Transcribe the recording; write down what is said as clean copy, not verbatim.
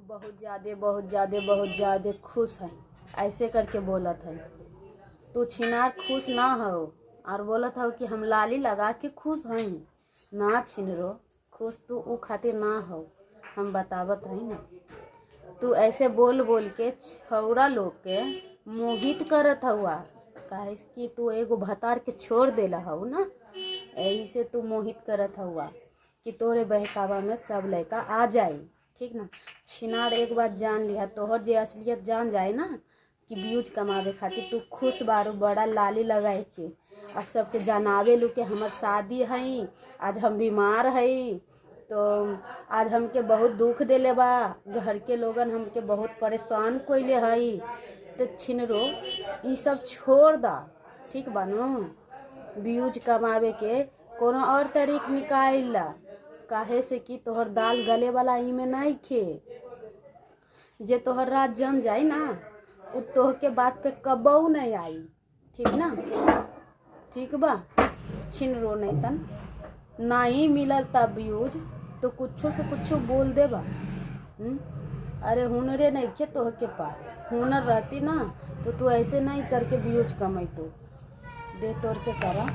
बहुत ज़्यादा खुश है, ऐसे करके बोलत है। तू छिनार खुश ना हो और बोलत हो कि हम लाली लगा के खुश हैं। ना छिनरो, खुश तू ऊ खातिर ना हो, हम बतावत है ना। तू ऐसे बोल बोल के छौरा लोग के मोहित करत हुआ, काहे कि तू एगो भतार के छोड़ देला हो ना, यही से तू मोहित करत हुआ कि तोरे बहकावा में सब लड़का आ जाए। ठीक ना। छिनार एक बात जान लिया, तोहर जे असलियत जान जाए ना कि व्यूज कमावे खातिर तू खुश बारू बड़ा लाली लगाए के और सबके जनावे लू के हमर शादी है, आज हम बीमार है, तो आज हमके बहुत दुख देले बा, घर के लोगन हमके बहुत परेशान कोइले है। तो छिनरो ये सब छोड़ दा, ठीक बा नो। व्यूज कमावे के कोनो और तरीक निकाल ला, काहे से कि तोहर दाल गले वाला ई में नहीं खे। जे तोहर रात जम जाई ना, उ तोह के बात पे कबऊ नहीं आई, ठीक ना। ठीक बा। छिनरो नहीं तन नहीं मिलल तब व्यूज तो कुछो से कुछो बोल दे बा। अरे हुनरे नहीं खे तोह के पास, हुनर रहती ना तो तू ऐसे नहीं करके व्यूज कमाई तो दे तोड़ के करा।